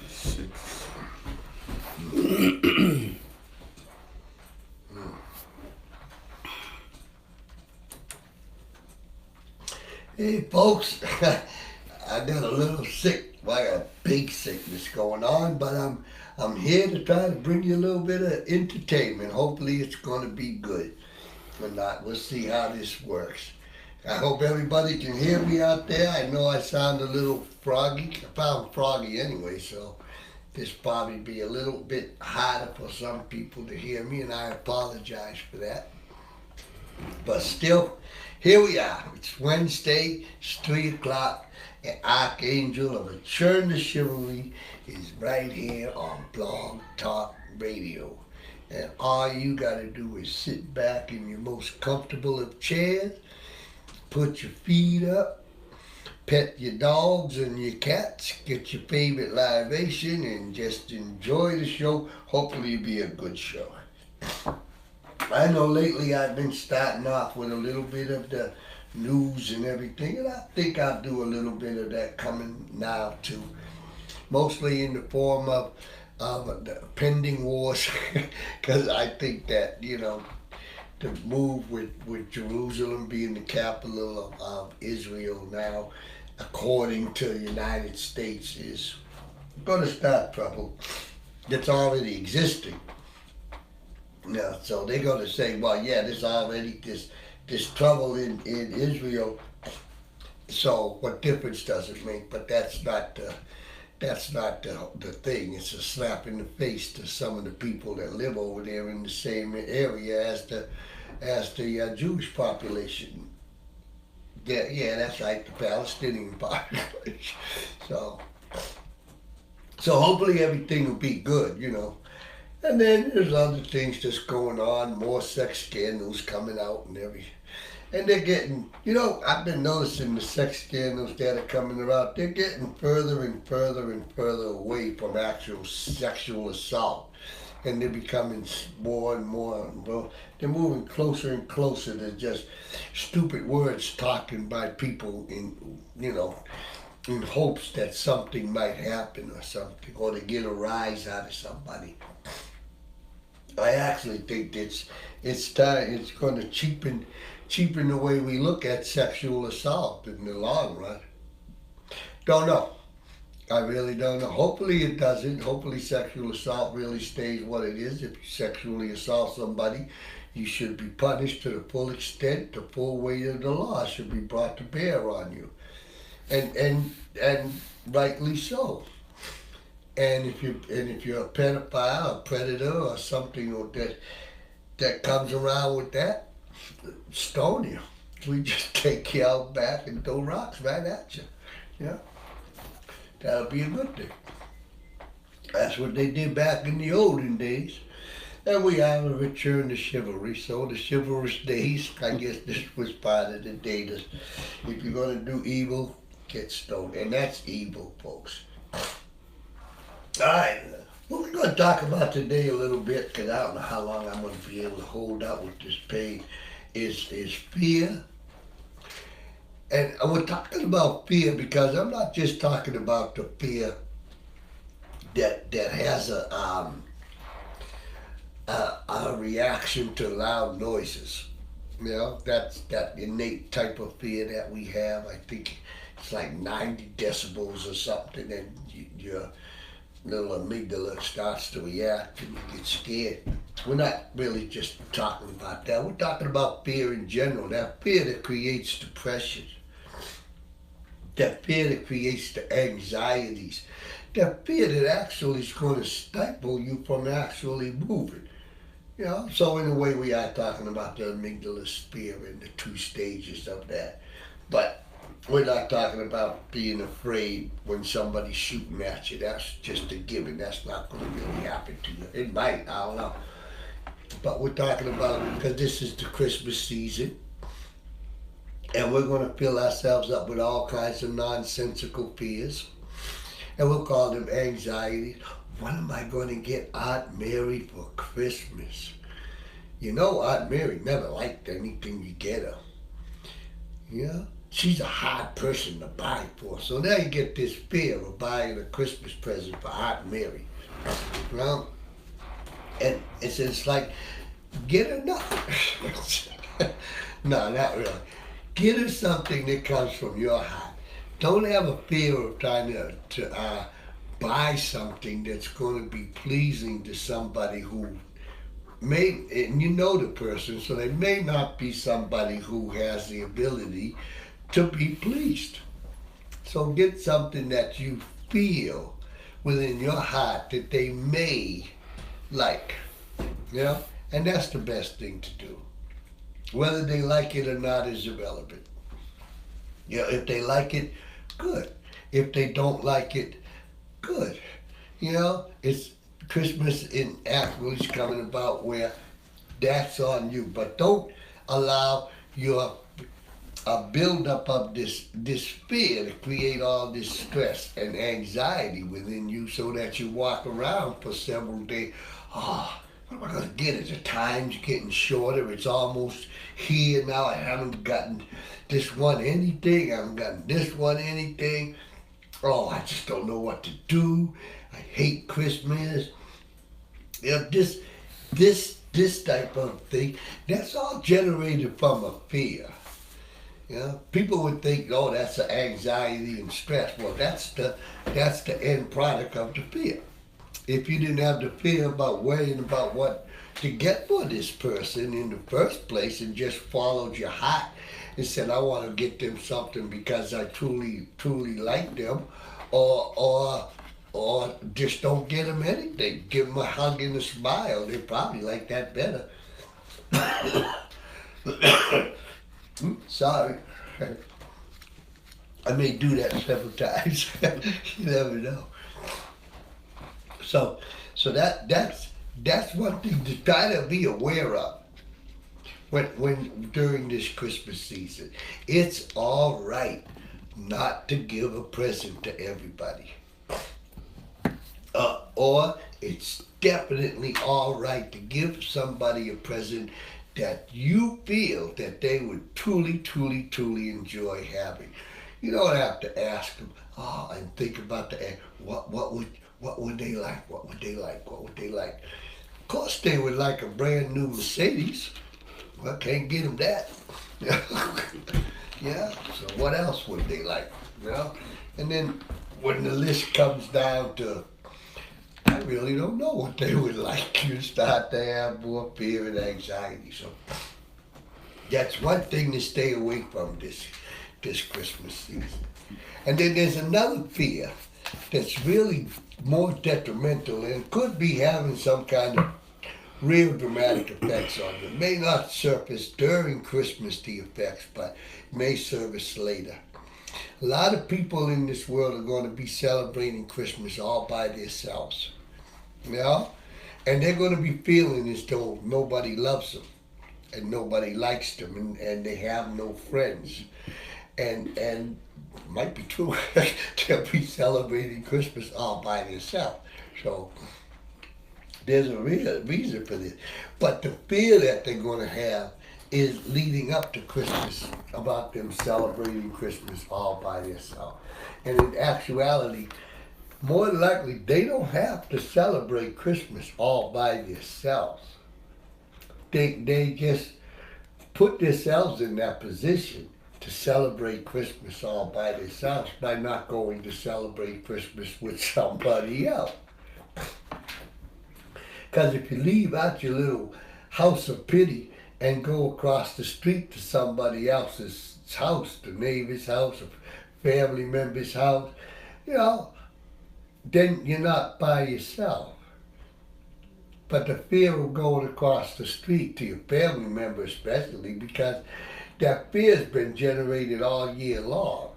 Six. Hey folks, I got a little sick. Well, I got a big sickness going on, but I'm here to try to bring you a little bit of entertainment. Hopefully, it's going to be good. Or not, we'll see how this works. I hope everybody can hear me out there. I know I sound a little froggy. I found froggy anyway, so this probably be a little bit harder for some people to hear me, and I apologize for that. But still, here we are. It's Wednesday, it's 3 o'clock, and Archangel of a Churn to Chivalry is right here on Blog Talk Radio. And all you gotta do is sit back in your most comfortable of chairs, put your feet up, pet your dogs and your cats, get your favorite libation, and just enjoy the show. Hopefully it'll be a good show. I know lately I've been starting off with a little bit of the news and everything, and I think I'll do a little bit of that coming now too. Mostly in the form of the pending wars, because I think that, the move with Jerusalem being the capital of Israel now, according to the United States, is going to start trouble that's already existing. Yeah, so they're gonna say, well, yeah, there's already this trouble in Israel. So what difference does it make? But that's not the thing. It's a slap in the face to some of the people that live over there in the same area as the Jewish population. Yeah, that's right, the Palestinian population. So so hopefully everything will be good. And then there's other things that's going on, more sex scandals coming out and they're getting, I've been noticing the sex scandals that are coming about, they're getting further and further and further away from actual sexual assault. And they're becoming more and more, they're moving closer and closer to just stupid words talking by people in hopes that something might happen or something, or to get a rise out of somebody. I actually think it's time. It's going to cheapen the way we look at sexual assault in the long run. Don't know. I really don't know. Hopefully it doesn't. Hopefully sexual assault really stays what it is. If you sexually assault somebody, you should be punished to the full extent. The full weight of the law should be brought to bear on you, and rightly so. And if you're a pedophile, a predator, or something that comes around with that, stone you. We just take you out back and throw rocks right at you. Yeah, that'll be a good thing. That's what they did back in the olden days. And we have a return to chivalry. So the chivalrous days, I guess this was part of the day. If you're gonna do evil, get stoned, and that's evil, folks. All right, what we're going to talk about today a little bit, because I don't know how long I'm going to be able to hold out with this pain, is fear. And we're talking about fear because I'm not just talking about the fear that has a reaction to loud noises. That's that innate type of fear that we have. I think it's like 90 decibels or something, and you're little amygdala starts to react and you get scared. We're not really just talking about that. We're talking about fear in general. That fear that creates depression. That fear that creates the anxieties. That fear that actually is going to stifle you from actually moving. So in a way we are talking about the amygdala fear and the two stages of that. But we're not talking about being afraid when somebody's shooting at you. That's just a given. That's not going to really happen to you. It might, I don't know. But we're talking about, because this is the Christmas season, and we're going to fill ourselves up with all kinds of nonsensical fears, and we'll call them anxiety. What am I going to get Aunt Mary for Christmas? Aunt Mary never liked anything you get her. Yeah? she's a hard person to buy for. So now you get this fear of buying a Christmas present for Aunt Mary. Well, and it's like, get her nothing. No, not really. Get her something that comes from your heart. Don't have a fear of trying to buy something that's going to be pleasing to somebody who may, and you know the person, so they may not be somebody who has the ability to be pleased. So get something that you feel within your heart that they may like, you know, and that's the best thing to do. Whether they like it or not is irrelevant. You know, if they like it, good. If they don't like it, good. You know, it's Christmas in April is coming about where that's on you. But don't allow your buildup of this fear to create all this stress and anxiety within you so that you walk around for several days. Oh, what am I going to get? The time's getting shorter. It's almost here now. I haven't gotten this one anything. I haven't gotten this one anything. Oh, I just don't know what to do. I hate Christmas. You know, this type of thing, that's all generated from a fear. You know, people would think, oh, that's the anxiety and stress. Well, that's the end product of the fear. If you didn't have the fear about worrying about what to get for this person in the first place and just followed your heart and said, I want to get them something because I truly like them, or just don't get them anything. Give them a hug and a smile. They probably like that better. Sorry. I may do that several times. You never know. So that's one thing to try to be aware of when during this Christmas season. It's all right not to give a present to everybody. Or it's definitely all right to give somebody a present that you feel that they would truly enjoy having. You don't have to ask them, oh, and think about what would they like? What would they like? What would they like? Of course they would like a brand new Mercedes. Well, can't get them that. Yeah, so what else would they like? You know? And then when the list comes down to, I really don't know what they would like, you start to have more fear and anxiety. So that's one thing to stay away from this Christmas season. And then there's another fear that's really more detrimental and could be having some kind of real dramatic effects on you. It may not surface during Christmas, the effects, but may surface later. A lot of people in this world are going to be celebrating Christmas all by themselves. You know? And they're going to be feeling as though nobody loves them and nobody likes them and they have no friends. And it might be true. They'll be celebrating Christmas all by themselves. So there's a real reason for this. But the fear that they're going to have is leading up to Christmas about them celebrating Christmas all by themselves. And in actuality, more than likely, they don't have to celebrate Christmas all by themselves. They just put themselves in that position to celebrate Christmas all by themselves by not going to celebrate Christmas with somebody else. Because if you leave out your little house of pity and go across the street to somebody else's house, the neighbor's house, a family member's house, you know, then you're not by yourself. But the fear of going across the street to your family member especially, because that fear has been generated all year long.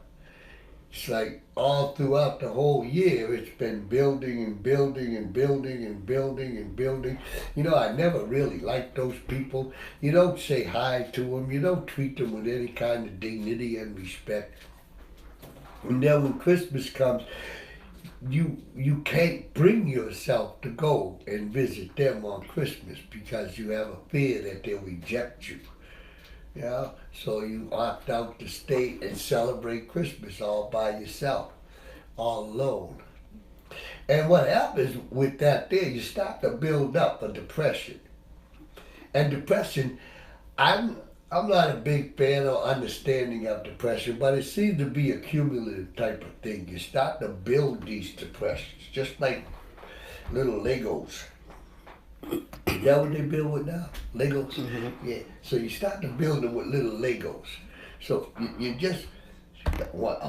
It's like all throughout the whole year, it's been building and building and building and building and building. You know, I never really liked those people. You don't say hi to them. You don't treat them with any kind of dignity and respect. And then when Christmas comes, you can't bring yourself to go and visit them on Christmas because you have a fear that they'll reject you. Yeah, so you opt out to stay and celebrate Christmas all by yourself, all alone. And what happens with that there, you start to build up a depression. And depression, I'm I'm not a big fan or understanding of depression, but it seems to be a cumulative type of thing. You start to build these depressions, just like little Legos. Is that what they build with now? Legos? Mm-hmm. Yeah. So you start to build them with little Legos. So you just, what,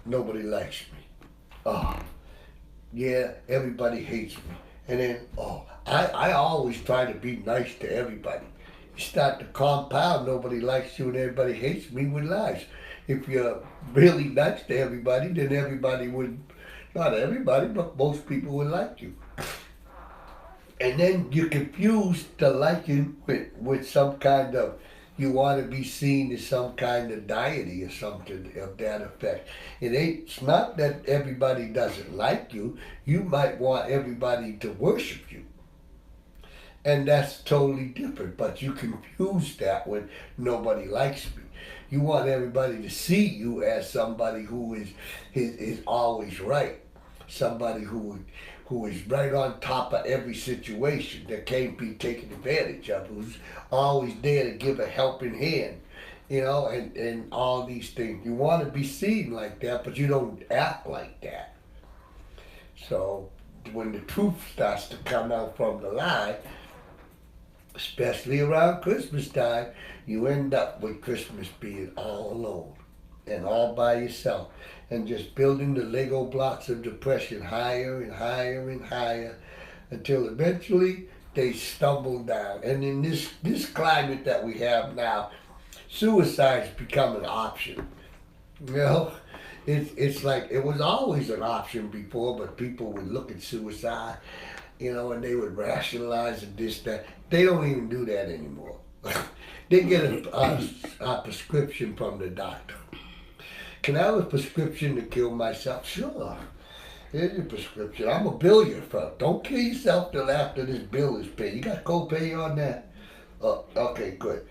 nobody likes me. Oh, yeah, everybody hates me. And then, I always try to be nice to everybody. You start to compound, nobody likes you and everybody hates me with lies. If you're really nice to everybody, then everybody would, not everybody, but most people would like you. And then you confuse the liking with some kind of, you want to be seen as some kind of deity or something of that effect. It's not that everybody doesn't like you. You might want everybody to worship you. And that's totally different. But you confuse that with nobody likes me. You want everybody to see you as somebody who is always right. Somebody who is right on top of every situation that can't be taken advantage of, who's always there to give a helping hand, and all these things. You want to be seen like that, but you don't act like that. So when the truth starts to come out from the lie, especially around Christmas time, you end up with Christmas being all alone and all by yourself and just building the Lego blocks of depression higher and higher and higher until eventually they stumble down. And in this climate that we have now, suicide's become an option. You know, it's like it was always an option before, but people would look at suicide, and they would rationalize and this, that. They don't even do that anymore. They get a prescription from the doctor. Can I have a prescription to kill myself? Sure. Here's your prescription. I'm a bill you for. Don't kill yourself till after this bill is paid. You got copay on that? Oh, okay, good.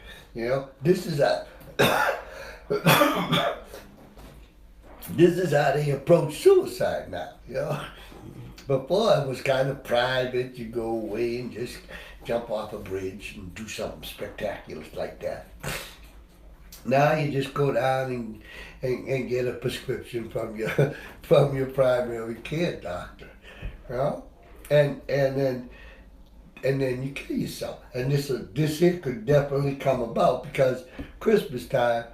This is a this is how they approach suicide now. Before it was kind of private. You go away and just jump off a bridge and do something spectacular like that. Now you just go down and get a prescription from your from your primary care doctor, you know, and then you kill yourself. And this here could definitely come about because Christmas time,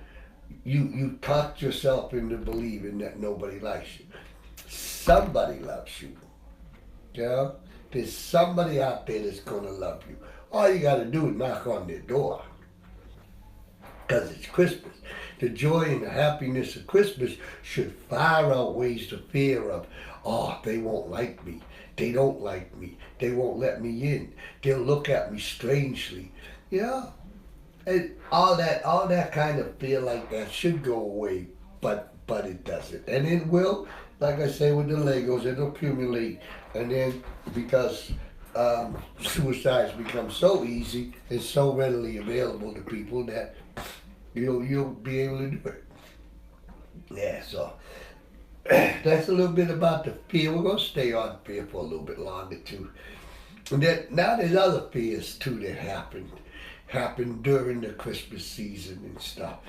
you talked yourself into believing that nobody likes you. Somebody loves you. You know, there's somebody out there that's gonna love you. All you gotta do is knock on their door because it's Christmas. The joy and the happiness of Christmas should far outweigh the fear of, they won't like me. They don't like me. They won't let me in. They'll look at me strangely. Yeah. And all that kind of fear like that should go away, but it doesn't. And it will, like I say with the Legos, it'll accumulate. And then because suicides become so easy and so readily available to people that you'll be able to do it. Yeah, so that's a little bit about the fear. We're gonna stay on fear for a little bit longer too. And then now there's other fears too that happened during the Christmas season and stuff.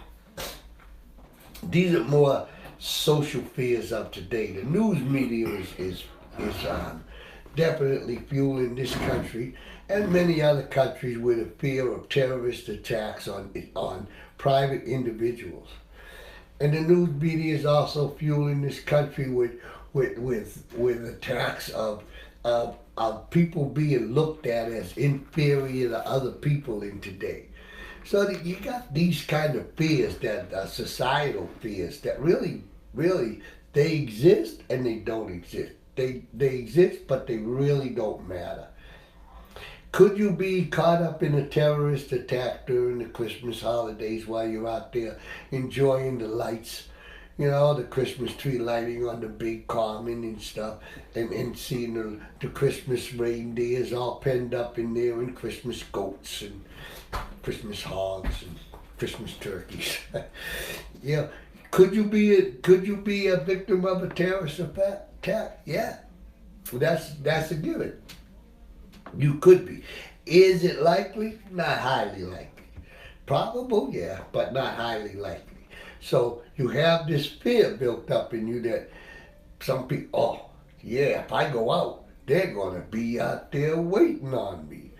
These are more social fears of today. The news media is definitely fueling this country and many other countries with a fear of terrorist attacks on private individuals. And the news media is also fueling this country with attacks of people being looked at as inferior to other people in today. So that you got these kind of fears that are societal fears that really, really, they exist and they don't exist. They exist, but they really don't matter. Could you be caught up in a terrorist attack during the Christmas holidays while you're out there enjoying the lights, the Christmas tree lighting on the big common and stuff, and seeing the Christmas reindeers all penned up in there and Christmas goats and Christmas hogs and Christmas turkeys. Yeah. Could you be a victim of a terrorist attack? Yeah. That's a given. You could be. Is it likely? Not highly likely. Probable, yeah, but not highly likely. So you have this fear built up in you that some people, oh, yeah, if I go out, they're gonna be out there waiting on me.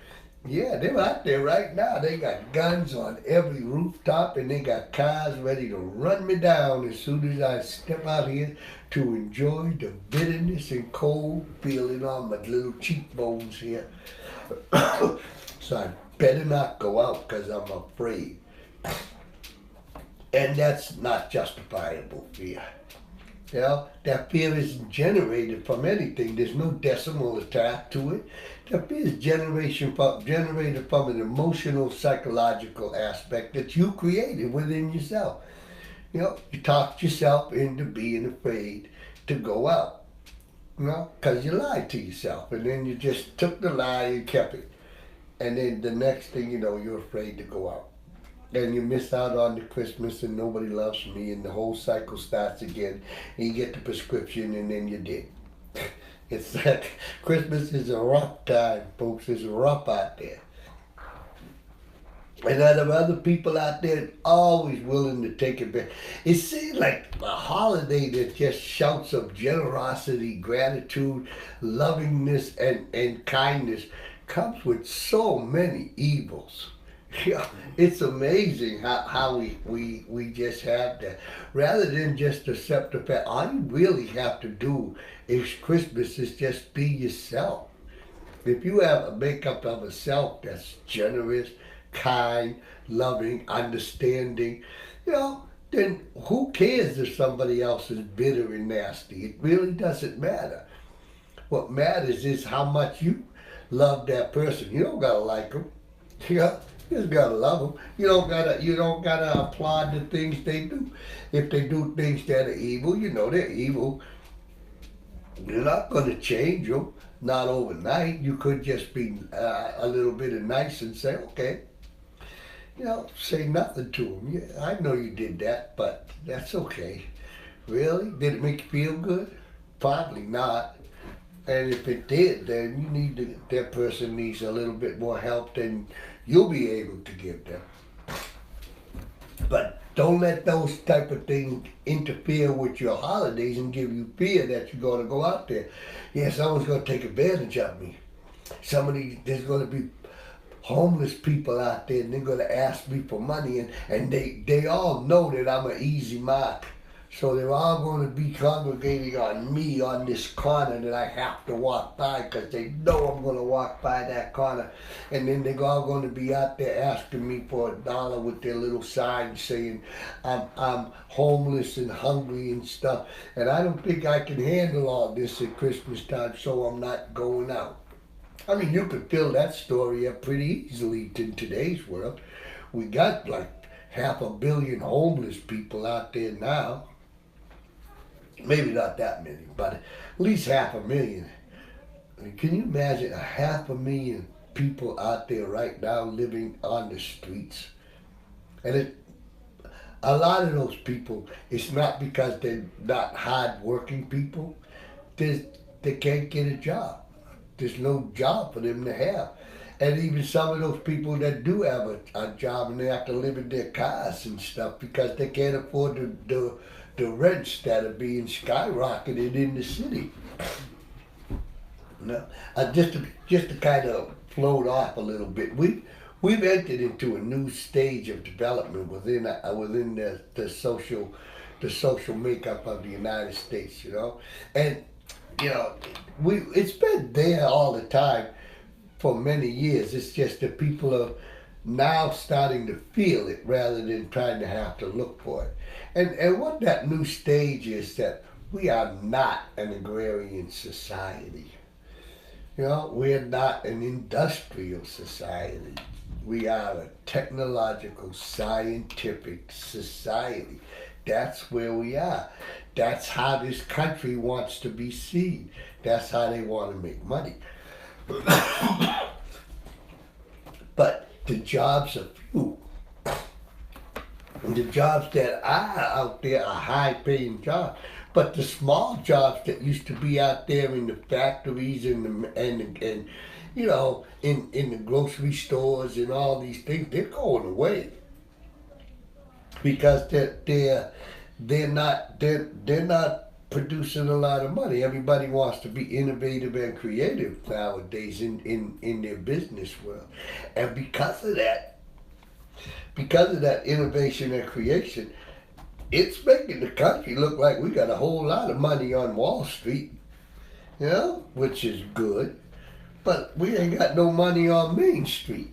Yeah, they're out there right now. They got guns on every rooftop and they got cars ready to run me down as soon as I step out here to enjoy the bitterness and cold feeling on my little cheekbones here. So I better not go out because I'm afraid. And that's not justifiable fear. You know, that fear isn't generated from anything. There's no decimal attached to it. That fear is generated from an emotional, psychological aspect that you created within yourself. You know, you talked yourself into being afraid to go out. You know, because you lied to yourself. And then you just took the lie and kept it. And then the next thing you know, you're afraid to go out. And you miss out on the Christmas and nobody loves me and the whole cycle starts again. And you get the prescription and then you're dead. It's like Christmas is a rough time, folks. It's rough out there. And there are other people out there always willing to take advantage. It seems like a holiday that just shouts of generosity, gratitude, lovingness, and kindness comes with so many evils. Yeah, it's amazing how we just have that. Rather than just accept the fact, all you really have to do is Christmas is just be yourself. If you have a makeup of a self that's generous, kind, loving, understanding, you know, then who cares if somebody else is bitter and nasty? It really doesn't matter. What matters is how much you love that person. You don't gotta like them. You just gotta love them. You don't gotta applaud the things they do. If they do things that are evil, you know they're evil. You're not gonna change them. Not overnight. You could just be a little bit of nice and say, okay, say nothing to them. Yeah, I know you did that, but that's okay. Really? Did it make you feel good? Probably not. And if it did, then that person needs a little bit more help than you'll be able to give them. But don't let those type of things interfere with your holidays and give you fear that you're going to go out there. Yeah, someone's going to take advantage of me. There's going to be homeless people out there and they're going to ask me for money and they all know that I'm an easy mark. So they're all going to be congregating on me on this corner that I have to walk by because they know I'm going to walk by that corner. And then they're all going to be out there asking me for $1 with their little sign saying I'm homeless and hungry and stuff. And I don't think I can handle all this at Christmas time, so I'm not going out. I mean, you could fill that story up pretty easily in today's world. We got like 500 million homeless people out there now. Maybe not that many, but at least 500,000. I mean, can you imagine 500,000 people out there right now living on the streets? And a lot of those people, it's not because they're not hard-working people. They can't get a job. There's no job for them to have. And even some of those people that do have a job and they have to live in their cars and stuff because they can't afford the rents that are being skyrocketed in the city. No, just to kind of float off a little bit, we've entered into a new stage of development within the social makeup of the United States, and it's been there all the time for many years. It's just that people are now starting to feel it rather than trying to have to look for it. And what that new stage is that we are not an agrarian society. We're not an industrial society. We are a technological, scientific society. That's where we are. That's how this country wants to be seen. That's how they want to make money. But the jobs are few. The jobs that are out there are high paying jobs. But the small jobs that used to be out there in the factories and you know, in the grocery stores and all these things, they're going away because they're not producing a lot of money. Everybody wants to be innovative and creative nowadays in their business world. And because of that innovation and creation, it's making the country look like we got a whole lot of money on Wall Street, you know, which is good. But we ain't got no money on Main Street.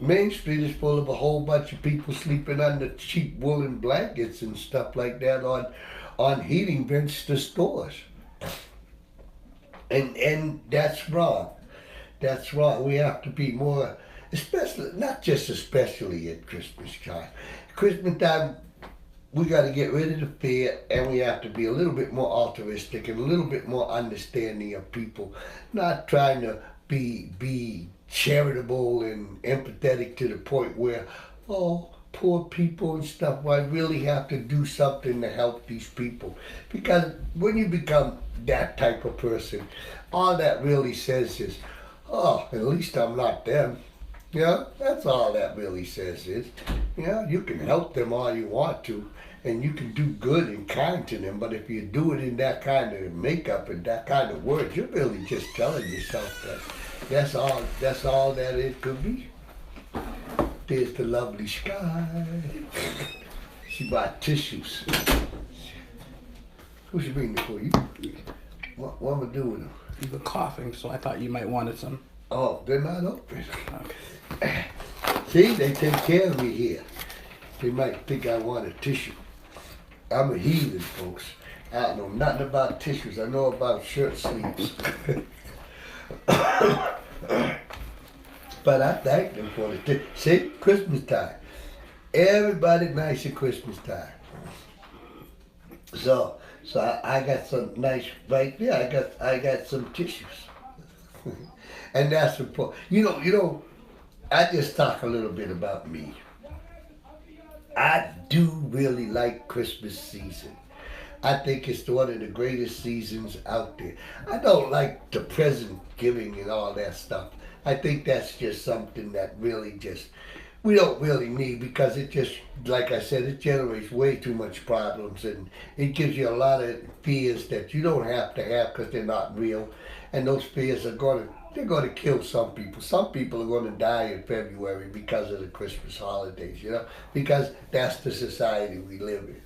Main Street is full of a whole bunch of people sleeping under cheap woolen blankets and stuff like that on heating vents to stores. And that's wrong. That's wrong. We have to be more, especially, not just especially at Christmas time. Christmas time, we got to get rid of the fear, and we have to be a little bit more altruistic and a little bit more understanding of people, not trying to be charitable and empathetic to the point where, oh, poor people and stuff. Well, I really have to do something to help these people. Because when you become that type of person, all that really says is, oh, at least I'm not them. Yeah, that's all that really says is, yeah, you can help them all you want to, and you can do good and kind to them, but if you do it in that kind of makeup and that kind of words, you're really just telling yourself that that's all that it could be. There's the lovely sky. She bought tissues. Who's she bringing for you? What am I doing with them? You were coughing, so I thought you might wanted some. Oh, they're not open. Okay. See, they take care of me here. They might think I want a tissue. I'm a heathen, folks. I don't know nothing about tissues. I know about shirt sleeves. But I thank them for the see, Christmas time. Everybody nice at Christmas time. So I got some nice right there. I got some tissues. And that's important. You know, I just talk a little bit about me. I do really like Christmas season. I think it's one of the greatest seasons out there. I don't like the present giving and all that stuff. I think that's just something that really just, we don't really need because it just, like I said, it generates way too much problems and it gives you a lot of fears that you don't have to have because they're not real. And those fears they're going to kill some people. Some people are going to die in February because of the Christmas holidays, you know, because that's the society we live in.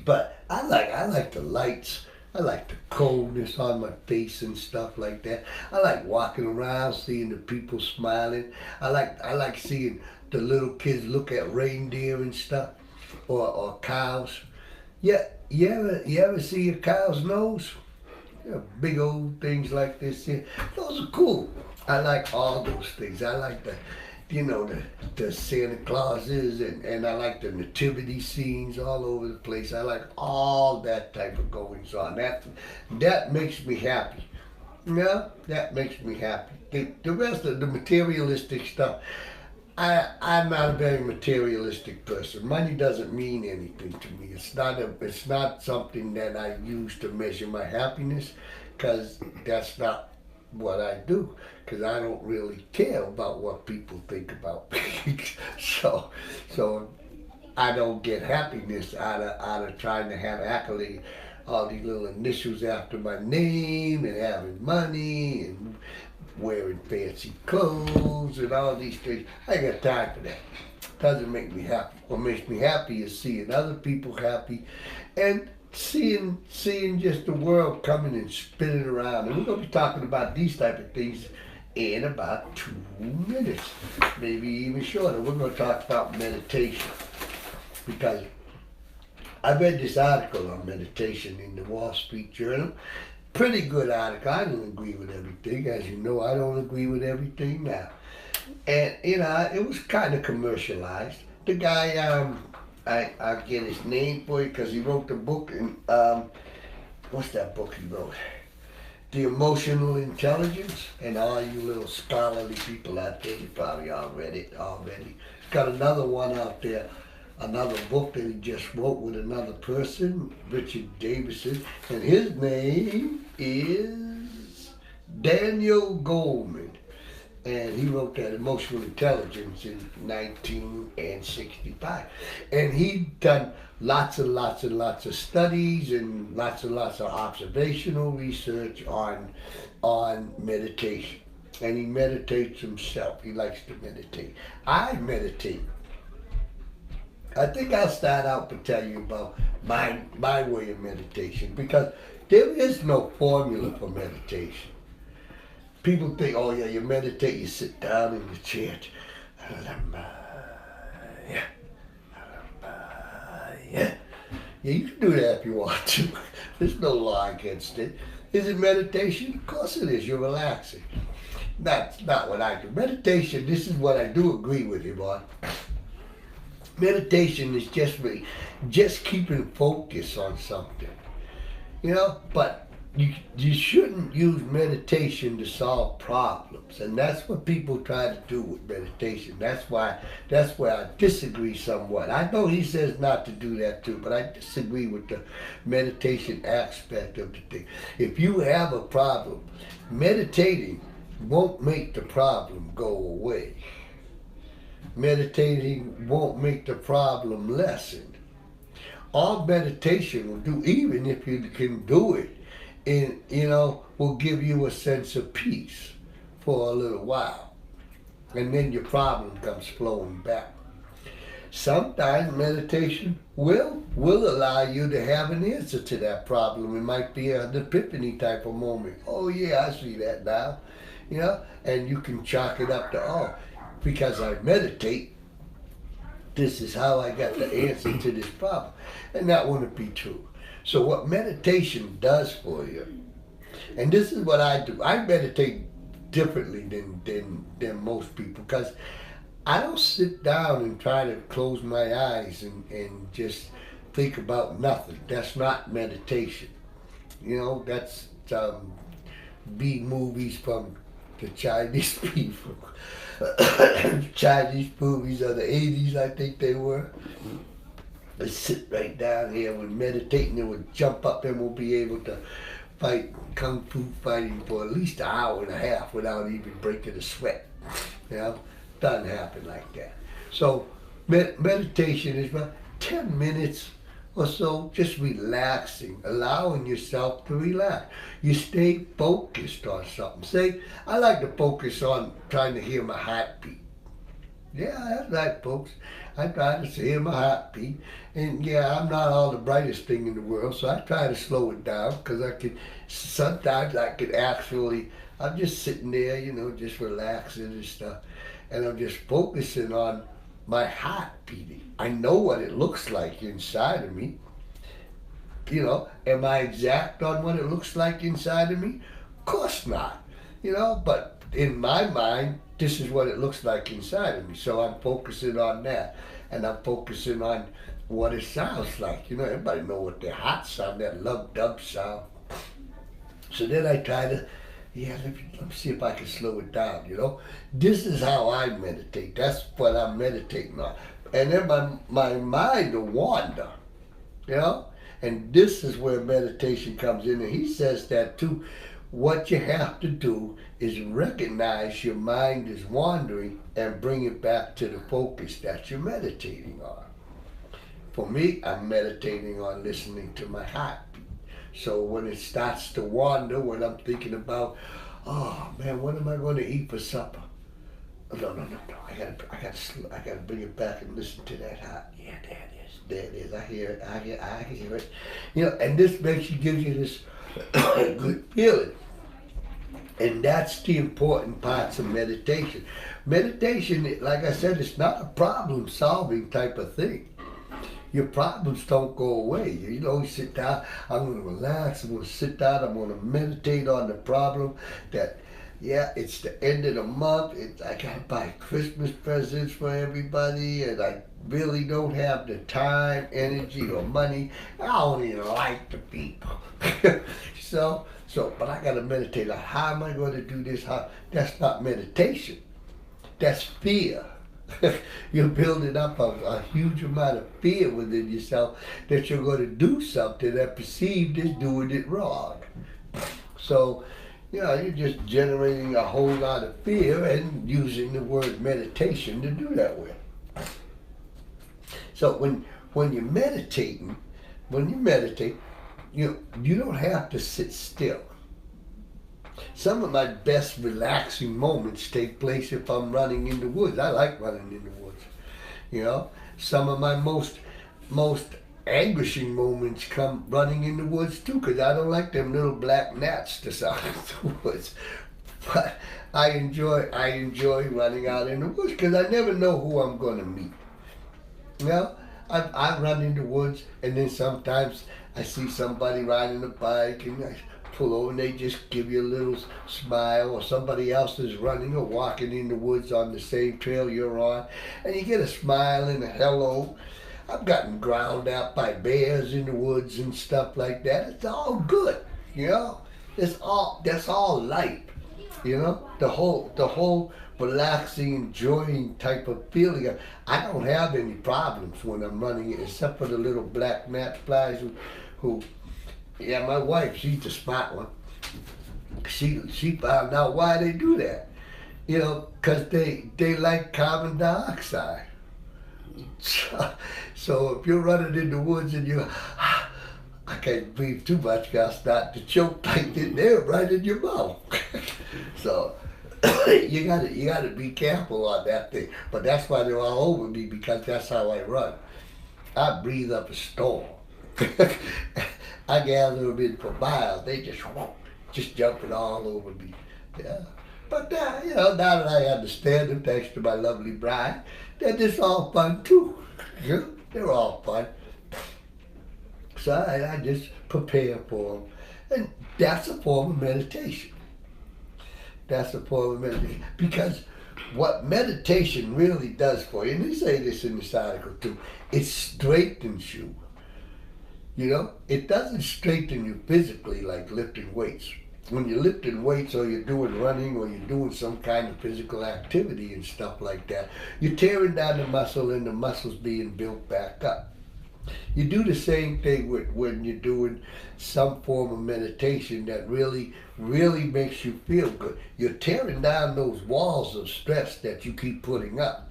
But I like the lights. I like the coldness on my face and stuff like that. I like walking around, seeing the people smiling. I like seeing the little kids look at reindeer and stuff, or cows. Yeah, you ever see a cow's nose? Yeah, big old things like this. Yeah, those are cool. I like all those things. I like the Santa Clauses and I like the nativity scenes all over the place. I like all that type of goings on. That makes me happy. Yeah, that makes me happy. The rest of the materialistic stuff, I'm not a very materialistic person. Money doesn't mean anything to me. It's not something that I use to measure my happiness, because that's not what I do. Because I don't really care about what people think about me. so I don't get happiness out of trying to have accolades, all these little initials after my name and having money and wearing fancy clothes and all these things. I ain't got time for that. Doesn't make me happy. What makes me happy is seeing other people happy and seeing just the world coming and spinning around. And we're going to be talking about these type of things in about 2 minutes, maybe even shorter. We're going to talk about meditation, because I read this article on meditation in the Wall Street Journal. Pretty good article. I don't agree with everything. As you know, I don't agree with everything now. And, it was kind of commercialized. The guy, I'll get his name for you because he wrote the book. And what's that book he wrote? The Emotional Intelligence. And all you little scholarly people out there, you probably all read it already. got another one out there, another book that he just wrote with another person, Richard Davidson, and his name is Daniel Goleman. And he wrote that Emotional Intelligence in 1965. And he done lots and lots and lots of studies and lots of observational research on meditation. And he meditates himself. He likes to meditate. I meditate. I think I'll start out to tell you about my way of meditation, because there is no formula for meditation. People think, oh yeah, you meditate, you sit down in the chair. Yeah, you can do that if you want to. There's no law against it. Is it meditation? Of course it is. You're relaxing. That's not what I do. Meditation, this is what I do agree with you on. Meditation is just keeping focus on something. But you shouldn't use meditation to solve problems, and that's what people try to do with meditation. That's where I disagree somewhat. I know he says not to do that too, but I disagree with the meditation aspect of the thing. If you have a problem, meditating won't make the problem go away. Meditating won't make the problem lessen. All meditation will do, even if you can do it, will give you a sense of peace for a little while. And then your problem comes flowing back. Sometimes meditation will allow you to have an answer to that problem. It might be an epiphany type of moment. Oh yeah, I see that now. And you can chalk it up to, oh, because I meditate, this is how I got the answer to this problem. And that wouldn't be true. So what meditation does for you, and this is what I do, I meditate differently than most people, because I don't sit down and try to close my eyes and just think about nothing. That's not meditation. That's B-movies from the Chinese people. Chinese movies of the 80s, I think they were. They sit right down here and meditate, and they would jump up and will be able to fight kung fu fighting for at least an hour and a half without even breaking a sweat. Doesn't happen like that. So meditation is about 10 minutes or so, just relaxing, allowing yourself to relax. You stay focused on something. Say, I like to focus on trying to hear my heartbeat. Yeah, that's right, folks. I try to hear my heartbeat. And yeah, I'm not all the brightest thing in the world, so I try to slow it down, because sometimes I could actually, I'm just sitting there, just relaxing and stuff. And I'm just focusing on my heart beating. I know what it looks like inside of me. Am I exact on what it looks like inside of me? Of course not. But in my mind, this is what it looks like inside of me. So I'm focusing on that. And I'm focusing on what it sounds like. Everybody know what their heart sound, that love-dub sound. So then I try to, let me see if I can slow it down, This is how I meditate. That's what I'm meditating on. And then my mind will wander, And this is where meditation comes in. And he says that too. What you have to do is recognize your mind is wandering and bring it back to the focus that you're meditating on. For me, I'm meditating on listening to my heartbeat. So when it starts to wander, when I'm thinking about, oh man, what am I going to eat for supper? No. I gotta bring it back and listen to that heart. Yeah, there it is. I hear it. And this gives you this good feeling. And that's the important parts of meditation. Meditation, like I said, it's not a problem-solving type of thing. Your problems don't go away. You sit down, I'm going to relax, I'm going to sit down, I'm going to meditate on the problem that, it's the end of the month, I got to buy Christmas presents for everybody, and I really don't have the time, energy, or money. I don't even like the people. But I got to meditate on how am I going to do this? That's not meditation. That's fear. You're building up a huge amount of fear within yourself that you're going to do something that perceived as doing it wrong. So, you're just generating a whole lot of fear and using the word meditation to do that with. So when you're meditating, you don't have to sit still. Some of my best relaxing moments take place if I'm running in the woods. I like running in the woods. Some of my most anguishing moments come running in the woods too, because I don't like them little black gnats that's out in the woods. But I enjoy running out in the woods because I never know who I'm going to meet. I run in the woods, and then sometimes I see somebody riding a bike, and I pull over and they just give you a little smile, or somebody else is running or walking in the woods on the same trail you're on, and you get a smile and a hello. I've gotten ground out by bears in the woods and stuff like that. It's all good, That's all life, The whole relaxing, enjoying type of feeling. I don't have any problems when I'm running it, except for the little black gnat flies who my wife, she's the smart one. She found out why they do that. Because they like carbon dioxide. So if you're running in the woods and I can't breathe too much, because I'll start to choke like in there, right in your mouth. So you gotta be careful on that thing. But that's why they're all over me, because that's how I run. I breathe up a storm. I gather them in for miles. They just jumping all over me. Yeah. But now that I understand them, thanks to my lovely bride, they're just all fun too. They're all fun. So I just prepare for them. And that's a form of meditation. Because what meditation really does for you, and they say this in this article too, it strengthens you. It doesn't strengthen you physically like lifting weights. When you're lifting weights, or you're doing running, or you're doing some kind of physical activity and stuff like that, you're tearing down the muscle, and the muscle's being built back up. You do the same thing when you're doing some form of meditation that really, really makes you feel good. You're tearing down those walls of stress that you keep putting up.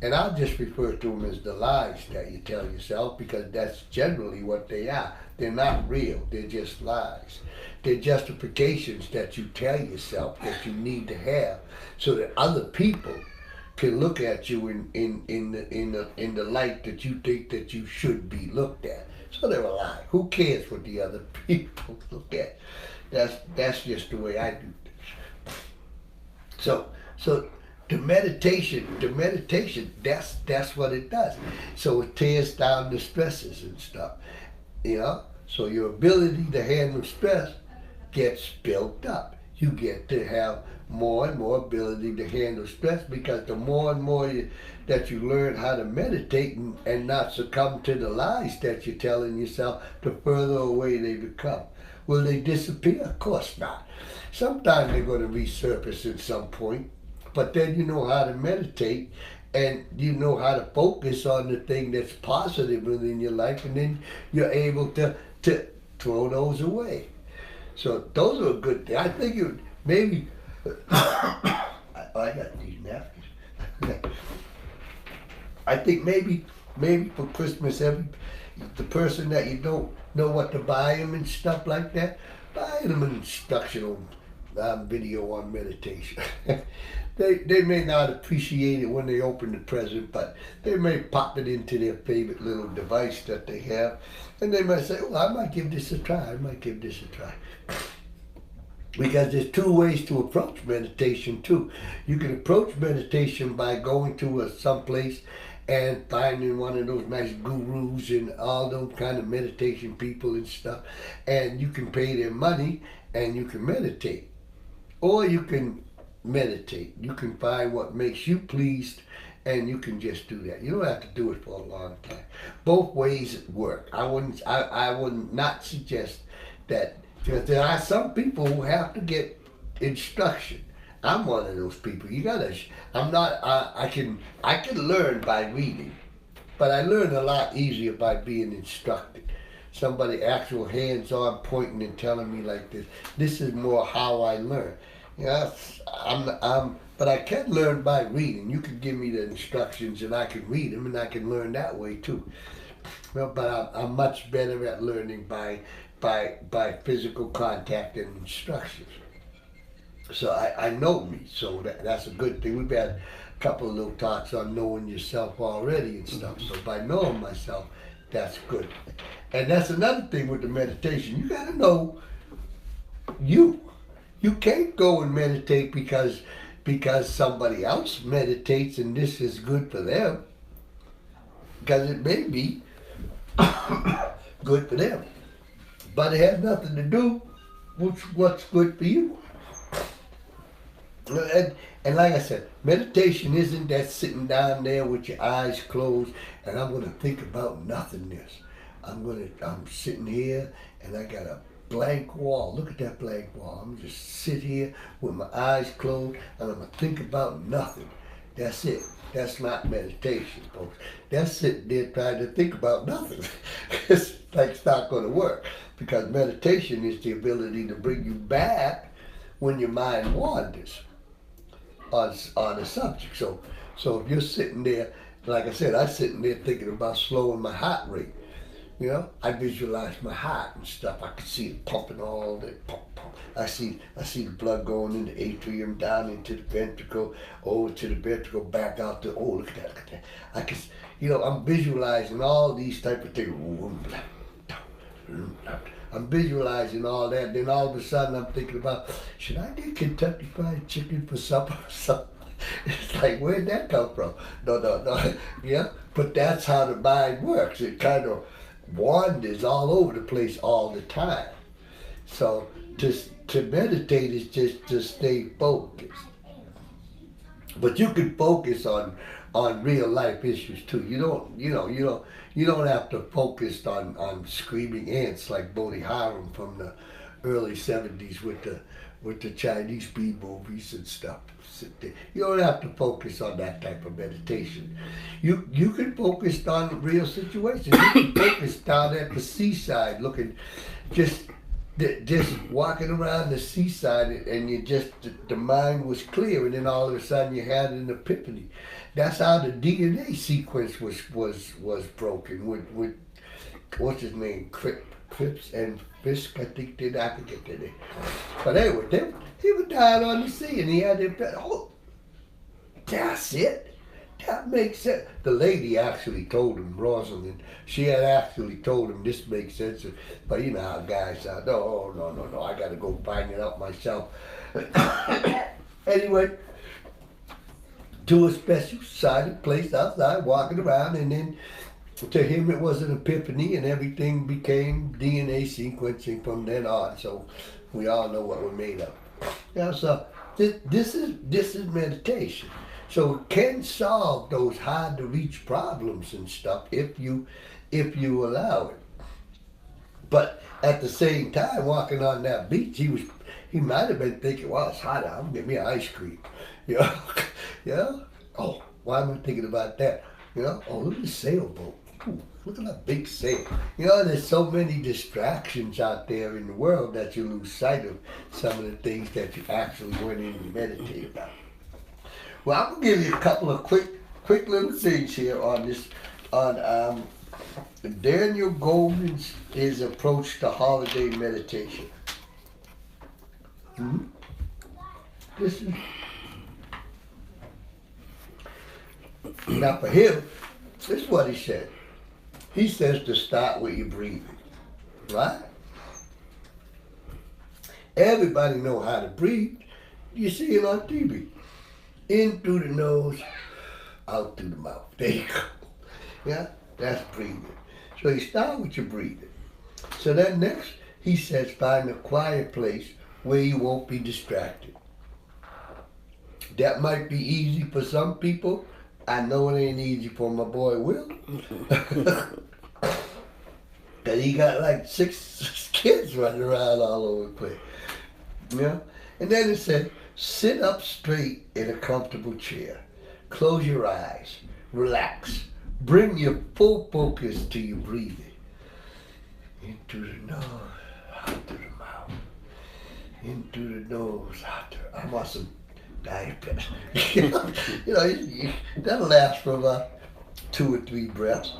And I'll just refer to them as the lies that you tell yourself, because that's generally what they are. They're not real. They're just lies. They're justifications that you tell yourself that you need to have so that other people can look at you in the light that you think that you should be looked at. So they're a lie. Who cares what the other people look at? That's just the way I do things. So the meditation, that's what it does. So it tears down the stresses and stuff. So your ability to handle stress gets built up. You get to have more and more ability to handle stress, because the more and more that you learn how to meditate and not succumb to the lies that you're telling yourself, the further away they become. Will they disappear? Of course not. Sometimes they're going to resurface at some point, but then you know how to meditate, and you know how to focus on the thing that's positive within your life, and then you're able to throw those away. So those are a good thing. I think it maybe I got these napkins. I think maybe for Christmas, the person that you don't know what to buy them and stuff like that, buy them an instructional video on meditation. They may not appreciate it when they open the present, but they may pop it into their favorite little device that they have, and they might say, well, I might give this a try. Because there's two ways to approach meditation too. You can approach meditation by going to some place and finding one of those nice gurus and all those kind of meditation people and stuff, and you can pay their money and you can meditate. Or you can meditate. You can find what makes you pleased, and you can just do that. You don't have to do it for a long time. Both ways work. I would not suggest that, because there are some people who have to get instruction. I'm one of those people. You gotta. I'm not. I can learn by reading, but I learn a lot easier by being instructed. Somebody actual hands-on pointing and telling me like this. This is more how I learn. Yeah, but I can learn by reading. You can give me the instructions and I can read them and I can learn that way too. Well, but I'm much better at learning by physical contact and instructions. So I know me, so that's a good thing. We've had a couple of little talks on knowing yourself already and stuff. So by knowing myself, that's good. And that's another thing with the meditation. You gotta know you. You can't go and meditate because somebody else meditates and this is good for them. Because it may be good for them. But it has nothing to do with what's good for you. And like I said, meditation isn't that sitting down there with your eyes closed and I'm gonna think about nothingness. I'm sitting here and I got a blank wall. Look at that blank wall. I'm gonna just sit here with my eyes closed and I'm gonna think about nothing. That's it. That's not meditation, folks. That's sitting there trying to think about nothing. It's not gonna work because meditation is the ability to bring you back when your mind wanders on a subject. So if you're sitting there, like I said, I'm sitting there thinking about slowing my heart rate. You know, I visualize my heart and stuff. I can see it pumping all the pump, pump. I see the blood going in the atrium, down into the ventricle, over to the ventricle, back out to. Oh, look at that! Look at that! I can, I'm visualizing all these type of things. I'm visualizing all that. Then all of a sudden, I'm thinking about, should I get Kentucky Fried Chicken for supper or something? It's like, where'd that come from? No. Yeah, but that's how the mind works. It kind of wanders all over the place all the time. So to meditate is just to stay focused. But you can focus on real life issues too. You don't have to focus on screaming ants like Bodhi Haram from the early 70s with the Chinese B movies and stuff. You don't have to focus on that type of meditation. You can focus on real situations. You can focus down at the seaside, looking, just walking around the seaside, and the mind was clear, and then all of a sudden you had an epiphany. That's how the DNA sequence was broken with what's his name, Cripps and Fisk, I think I forget their name. But anyway, he was down on the sea and he had that. Oh, that's it. That makes sense. The lady actually told him, Rosalind, she had actually told him this makes sense. But you know how guys are. No, I got to go find it out myself. Anyway, to a special sided place outside, walking around, and then to him it was an epiphany and everything became DNA sequencing from then on. So we all know what we're made of. Yeah, so this is meditation. So it can solve those hard to reach problems and stuff if you allow it. But at the same time, walking on that beach, he might have been thinking, well, it's hot out, I'm gonna get me an ice cream. Yeah. Oh, why am I thinking about that? Oh, look at the sailboat. Ooh, look at that big sail. There's so many distractions out there in the world that you lose sight of some of the things that you actually went in and meditated about. Well, I'm gonna give you a couple of quick little things here on this, on Daniel Goleman's his approach to holiday meditation. This is now for him. This is what he said. He says to start with your breathing, right? Everybody know how to breathe. You see it on TV. In through the nose, out through the mouth. There you go. Yeah, that's breathing. So you start with your breathing. So then next, he says, find a quiet place where you won't be distracted. That might be easy for some people. I know it ain't easy for my boy Will. Cause he got like six kids running around all over the place. And then it said, Sit up straight in a comfortable chair. Close your eyes. Relax. Bring your full focus to your breathing. Into the nose, out through the mouth. Into the nose, out through. I want some diet pills. That'll last for about 2 or 3 breaths.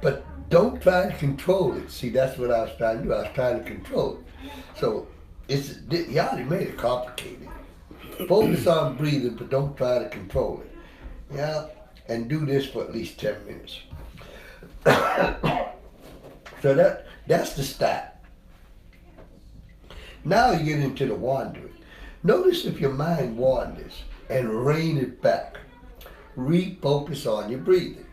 But don't try to control it. See, that's what I was trying to do. I was trying to control it. So you already made it complicated. Focus on breathing, but don't try to control it. Yeah, and do this for at least 10 minutes. So that's the start. Now you get into the wandering. Notice if your mind wanders and rein it back. Refocus on your breathing.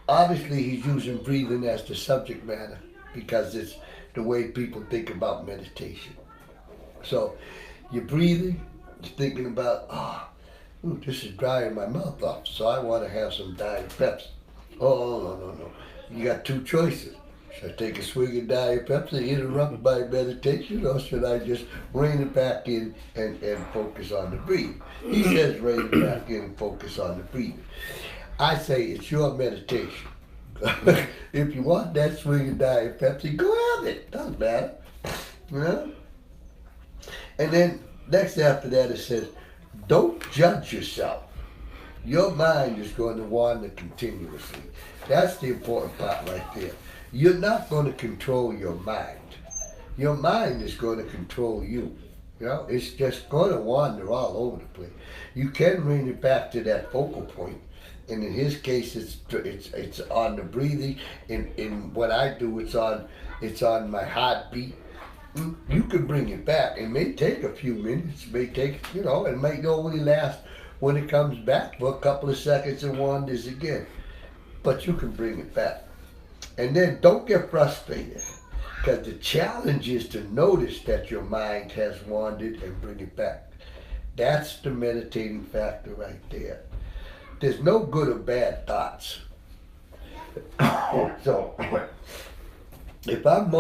Obviously he's using breathing as the subject matter because it's the way people think about meditation. So you're breathing, you're thinking about, this is drying my mouth off, so I want to have some Diet Pepsi. Oh, no. You got 2 choices. Should I take a swig of Diet Pepsi, interrupt my meditation, or should I just rein it back in and focus on the breathing? He says rein it back in and focus on the breathing. I say it's your meditation. If you want that swig of Diet Pepsi, go have it. Doesn't matter. And then next after that it says, don't judge yourself. Your mind is going to wander continuously. That's the important part right there. You're not going to control your mind. Your mind is going to control you. It's just going to wander all over the place. You can bring it back to that focal point. And in his case, it's on the breathing. In what I do, it's on my heartbeat. You can bring it back. It may take a few minutes. It may take, it might only last when it comes back for a couple of seconds and wanders again. But you can bring it back. And then don't get frustrated, because the challenge is to notice that your mind has wandered and bring it back. That's the meditating factor right there. There's no good or bad thoughts. So if I'm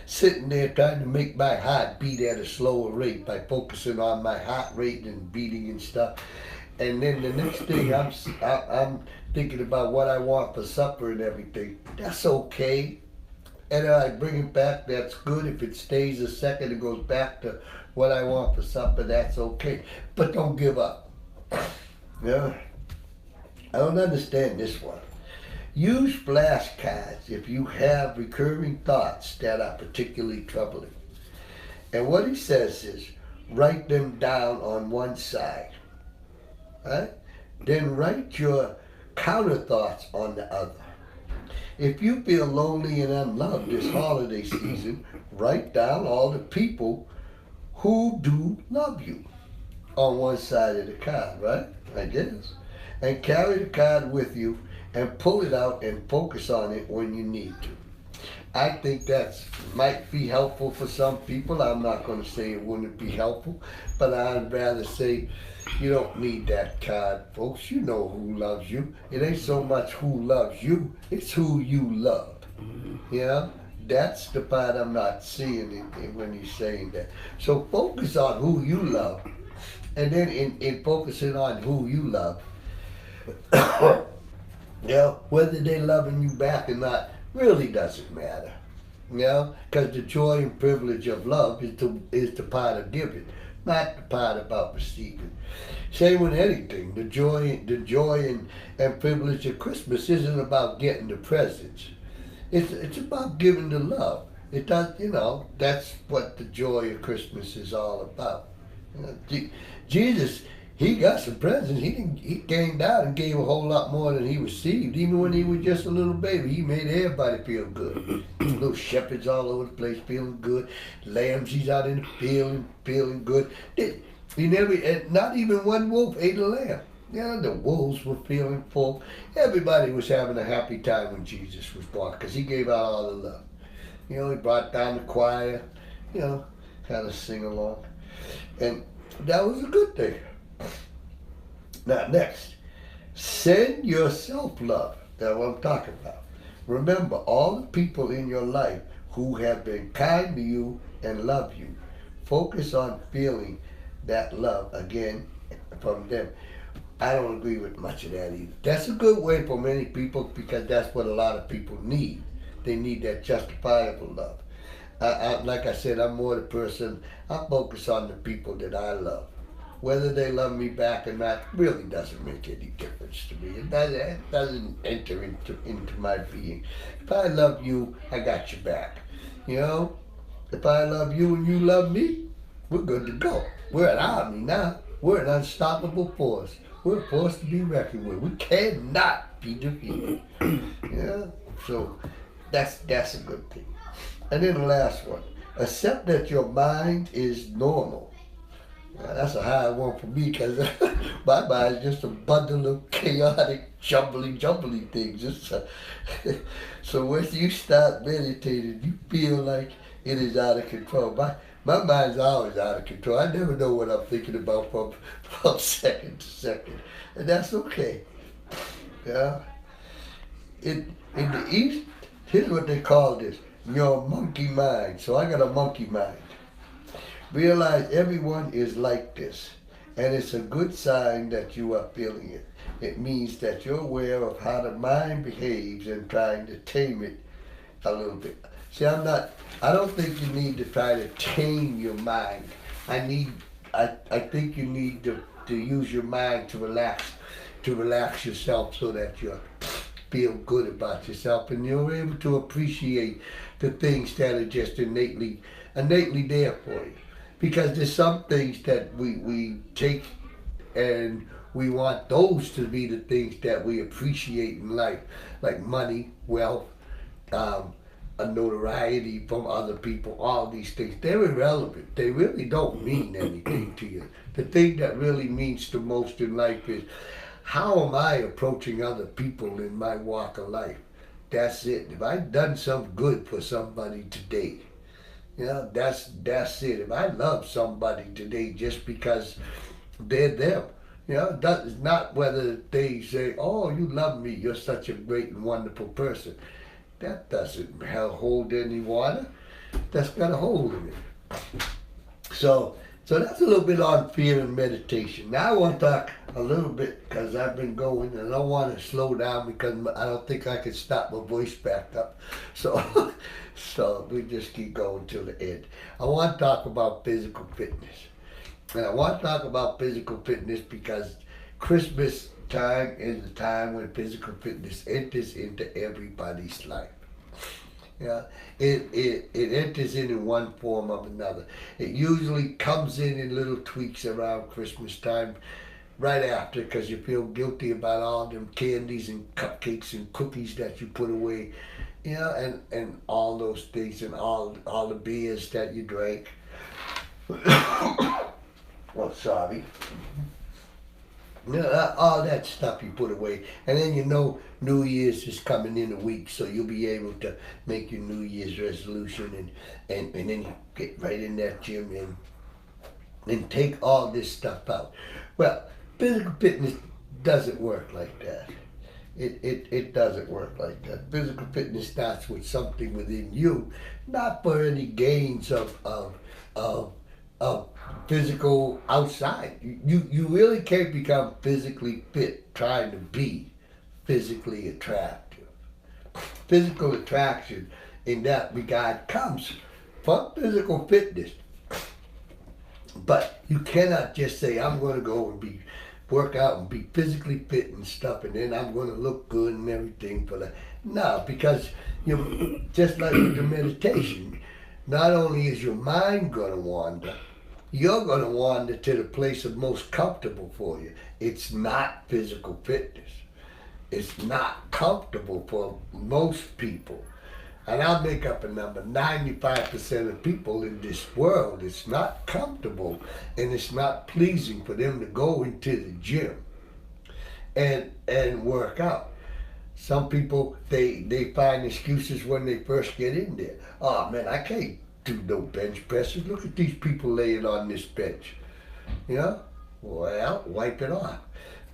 sitting there trying to make my heart beat at a slower rate by focusing on my heart rate and beating and stuff, and then the next thing I'm thinking about what I want for supper and everything, that's okay. And if I bring it back, that's good. If it stays a second and goes back to what I want for supper, that's okay. But don't give up. I don't understand this one. Use flashcards if you have recurring thoughts that are particularly troubling. And what he says is, write them down on one side. Right? Then write your counter thoughts on the other. If you feel lonely and unloved this holiday season, write down all the people who do love you on one side of the card, right? I guess. And carry the card with you and pull it out and focus on it when you need to. I think that might be helpful for some people. I'm not going to say it wouldn't be helpful, but I'd rather say you don't need that card, folks. You know who loves you. It ain't so much who loves you, it's who you love. That's the part I'm not seeing when he's saying that. So focus on who you love, and then in focusing on who you love, whether they're loving you back or not really doesn't matter. Because the joy and privilege of love is the part of giving, not the part about receiving. Same with anything. The joy and privilege of Christmas isn't about getting the presents. It's about giving the love. It does, that's what the joy of Christmas is all about. Jesus, he got some presents. He came down and gave a whole lot more than he received. Even when he was just a little baby, he made everybody feel good. Little shepherds all over the place feeling good. Lambs, he's out in the field feeling good. Not even one wolf ate a lamb. The wolves were feeling full. Everybody was having a happy time when Jesus was born because he gave out all the love. He brought down the choir, had a sing along. And that was a good thing. Now next, send yourself love. That's what I'm talking about. Remember all the people in your life who have been kind to you and love you. focus on feeling that love again from them. I don't agree with much of that either. That's a good way for many people because that's what a lot of people need. They need that justifiable love. Like I said, I'm more the person, I focus on the people that I love. Whether they love me back or not really doesn't make any difference to me. It doesn't enter into my being. If I love you, I got your back. You know, if I love you and you love me, we're good to go. We're an army now. We're an unstoppable force. We're a force to be reckoned with. We cannot be defeated. Yeah, so that's a good thing. And then the last one, accept that your mind is normal. Now, that's a hard one for me because my mind is just a bundle of chaotic, jumbly things. So once you start meditating, you feel like it is out of control. My mind's always out of control. I never know what I'm thinking about from second to second. And that's okay. Yeah. In the East, here's what they call this, your monkey mind. So I got a monkey mind. Realize everyone is like this, and it's a good sign that you are feeling it. It means that you're aware of how the mind behaves and trying to tame it a little bit. See, I don't think you need to try to tame your mind. I think you need to use your mind to relax yourself so that you feel good about yourself and you're able to appreciate the things that are just innately there for you. Because there's some things that we take and we want those to be the things that we appreciate in life, like money, wealth, a notoriety from other people, all these things. They're irrelevant. They really don't mean anything to you. The thing that really means the most in life is, how am I approaching other people in my walk of life? That's it. If I've done some good for somebody today, that's it. If I love somebody today just because they're them, that's not whether they say, oh, you love me, you're such a great and wonderful person. That doesn't hold any water. That's got a hole in it. So that's a little bit on fear and meditation. Now I want to talk a little bit, because I've been going and I don't want to slow down because I don't think I can stop my voice back up. So we just keep going till the end. I want to talk about physical fitness. And I want to talk about physical fitness because Christmas time is the time when physical fitness enters into everybody's life. Yeah, it enters in one form or another. It usually comes in little tweaks around Christmas time, right after, because you feel guilty about all them candies and cupcakes and cookies that you put away, and all those things and all the beers that you drank. Well, sorry. All that stuff you put away. And then New Year's is coming in a week, so you'll be able to make your New Year's resolution and then you get right in that gym and take all this stuff out. Well, physical fitness doesn't work like that. It doesn't work like that. Physical fitness starts with something within you, not for any gains of physical outside. You really can't become physically fit trying to be physically attractive. Physical attraction in that regard comes from physical fitness. But you cannot just say, I'm going to go and work out and be physically fit and stuff, and then I'm going to look good and everything for that. No, because you just like with the meditation, not only is your mind going to wander, you're going to wander to the place of most comfortable for you. It's not physical fitness. It's not comfortable for most people. And I'll make up a number, 95% of people in this world, it's not comfortable and it's not pleasing for them to go into the gym and work out. Some people, they find excuses when they first get in there. Oh man, I can't do no bench presses. Look at these people laying on this bench. Well, wipe it off.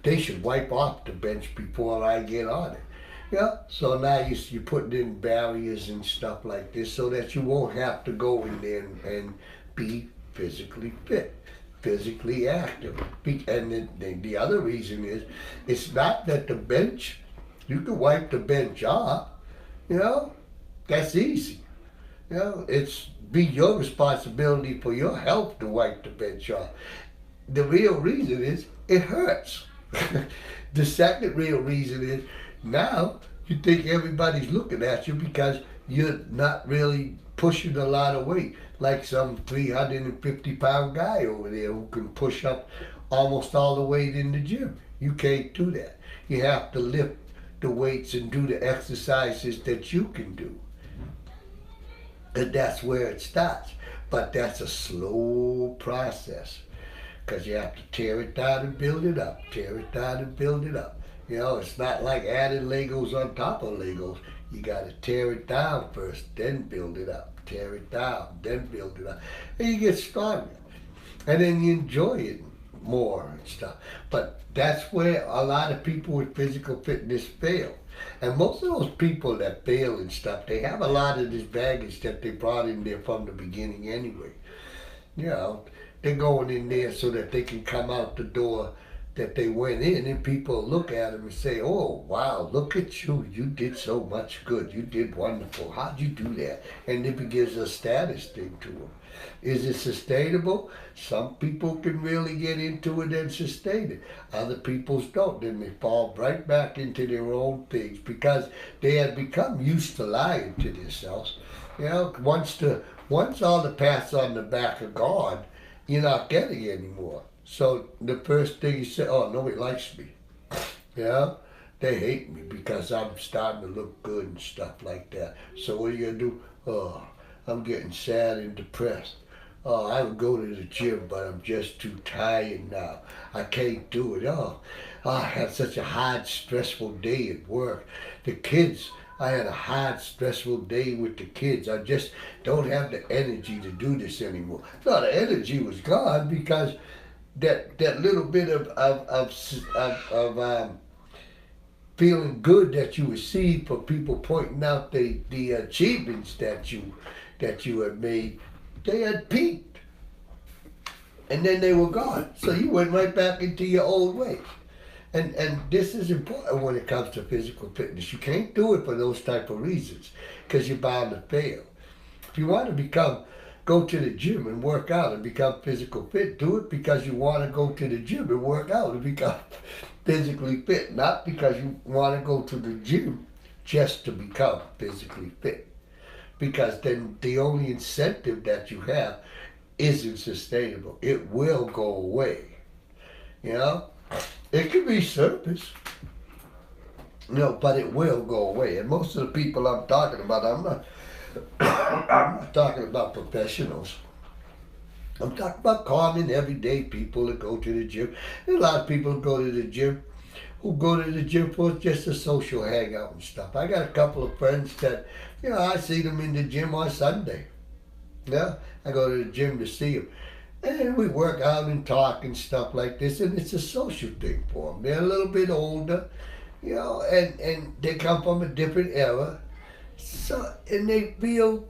They should wipe off the bench before I get on it. Yeah, so now you're putting in barriers and stuff like this so that you won't have to go in there and be physically fit, physically active. And the other reason is, it's not that the bench, you can wipe the bench off, you know, that's easy. You know, it's be your responsibility for your health to wipe the bench off. The real reason is it hurts. The second real reason is now you think everybody's looking at you because you're not really pushing a lot of weight, like some 350-pound guy over there who can push up almost all the weight in the gym. You can't do that. You have to lift the weights and do the exercises that you can do. And that's where it starts. But that's a slow process, because you have to tear it down and build it up, tear it down and build it up. You know, it's not like adding Legos on top of Legos. You got to tear it down first, then build it up. Tear it down, then build it up. And you get stronger. And then you enjoy it more and stuff. But that's where a lot of people with physical fitness fail. And most of those people that fail and stuff, they have a lot of this baggage that they brought in there from the beginning anyway. You know, they're going in there so that they can come out the door that they went in, and people look at them and say, oh, wow, look at you. You did so much good. You did wonderful. How'd you do that? And it gives a status thing to them. Is it sustainable? Some people can really get into it and sustain it. Other people don't. Then they fall right back into their own things because they have become used to lying to themselves. You know, once all the pats on the back are gone, you're not getting it anymore. So the first thing you say, oh, nobody likes me. Yeah, they hate me because I'm starting to look good and stuff like that. So what are you gonna do? Oh, I'm getting sad and depressed. Oh, I would go to the gym, but I'm just too tired now. I can't do it. Oh, I had such a hard, stressful day at work. The kids, I had a hard, stressful day with the kids. I just don't have the energy to do this anymore. No, the energy was gone because that little bit of feeling good that you received for people pointing out the achievements that you had made, they had peaked, and then they were gone. So you went right back into your old ways. And this is important when it comes to physical fitness. You can't do it for those type of reasons because you're bound to fail. If you want to go to the gym and work out and become physical fit, do it because you want to go to the gym and work out and become physically fit, not because you want to go to the gym just to become physically fit. Because then the only incentive that you have isn't sustainable. It will go away. You know? It can be surface. No, but it will go away. And most of the people I'm talking about, I'm not talking about professionals. I'm talking about common, everyday people that go to the gym. There's a lot of people who go to the gym for just a social hangout and stuff. I got a couple of friends that, you know, I see them in the gym on Sunday. Yeah, I go to the gym to see them. And we work out and talk and stuff like this, and it's a social thing for them. They're a little bit older, you know, and they come from a different era. So, and they feel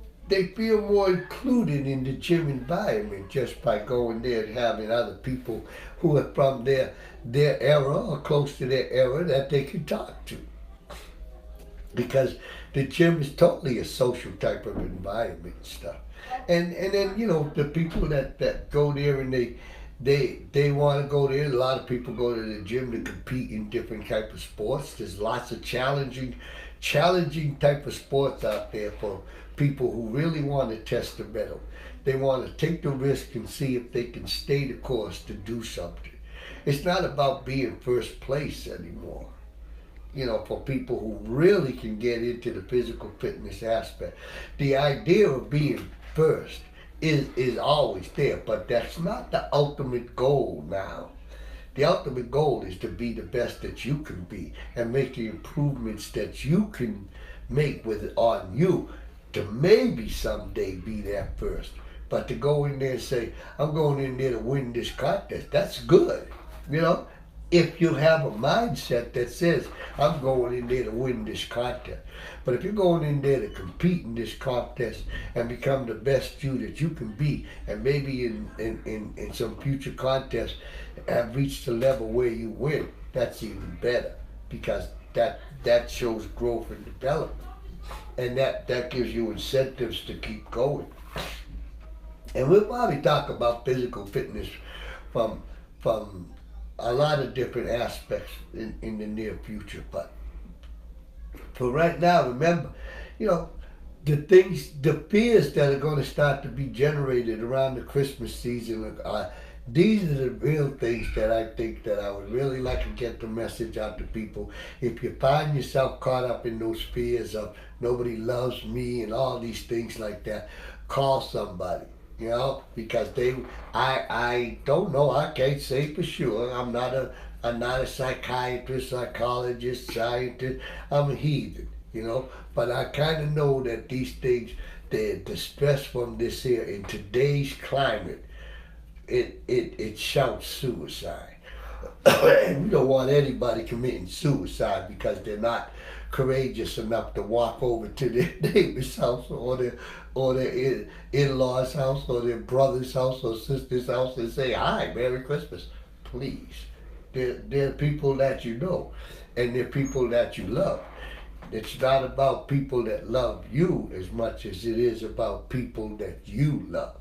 more included in the gym environment just by going there and having other people who are from their era or close to their era that they can talk to. Because the gym is totally a social type of environment and stuff. And then, you know, the people that go there and they want to go there. A lot of people go to the gym to compete in different type of sports. There's lots of challenging type of sports out there for people who really want to test the metal. They want to take the risk and see if they can stay the course to do something. It's not about being first place anymore. You know, for people who really can get into the physical fitness aspect. The idea of being first is always there, but that's not the ultimate goal now. The ultimate goal is to be the best that you can be and make the improvements that you can make on you to maybe someday be that first. But to go in there and say, I'm going in there to win this contest, that's good. You know, if you have a mindset that says, I'm going in there to win this contest. But if you're going in there to compete in this contest and become the best you that you can be, and maybe in some future contests have reached the level where you win, that's even better, because that shows growth and development. And that gives you incentives to keep going. And we'll probably talk about physical fitness from a lot of different aspects in the near future. But for right now, remember, the fears that are going to start to be generated around the Christmas season these are the real things that I think that I would really like to get the message out to people. If you find yourself caught up in those fears of nobody loves me and all these things like that, call somebody. Because I don't know, I can't say for sure. I'm not a psychiatrist, psychologist, scientist. I'm a heathen, But I kind of know that these things, the stress from this here in today's climate, it shouts suicide. And we don't want anybody committing suicide because they're not courageous enough to walk over to their neighbor's house or their in-laws' house or their brother's house or sister's house and say, hi, Merry Christmas. Please. They're people that you know, and they're people that you love. It's not about people that love you as much as it is about people that you love.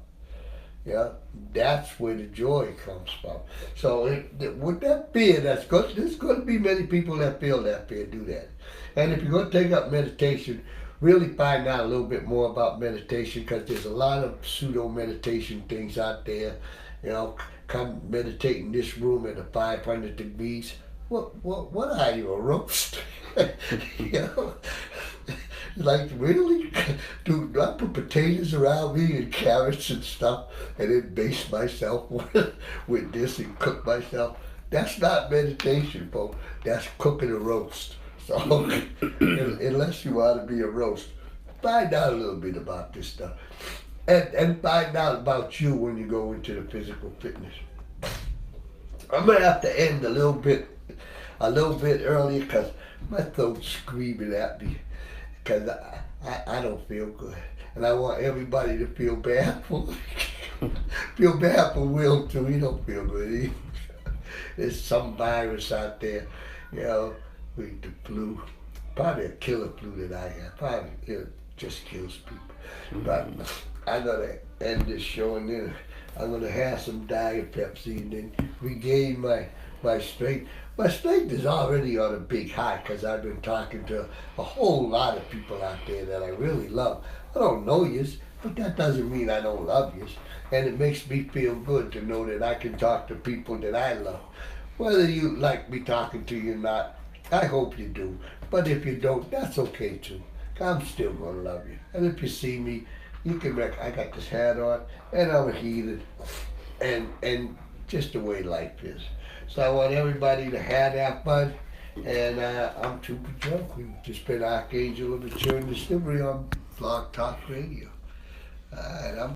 That's where the joy comes from. So with that fear, there's going to be many people that feel that fear, do that. And if you're going to take up meditation, really find out a little bit more about meditation, because there's a lot of pseudo meditation things out there. Come meditate in this room at 500 degrees. What are you, a roast? Like, really? Do I put potatoes around me and carrots and stuff and then baste myself with this and cook myself? That's not meditation, folks. That's cooking a roast. So, unless you want to be a roast, find out a little bit about this stuff. And find out about you when you go into the physical fitness. I'm going to have to end a little bit earlier because my throat's screaming at me. Because I don't feel good. And I want everybody to feel bad for Will too. He don't feel good. There's some virus out there, with the flu. Probably a killer flu that I have. Probably it just kills people. But I'm going to end this show, and then I'm going to have some Diet Pepsi and then regain my strength. My strength is already on a big high because I've been talking to a whole lot of people out there that I really love. I don't know yous, but that doesn't mean I don't love yous. And it makes me feel good to know that I can talk to people that I love. Whether you like me talking to you or not, I hope you do. But if you don't, that's okay too. I'm still going to love you. And if you see me, you can I got this hat on, and I'm a heathen. And just the way life is. So I want everybody to have that fun. And I'm Trooper Joe. We've just been Archangel of the Churn Distillery on Blog Talk Radio. And I'm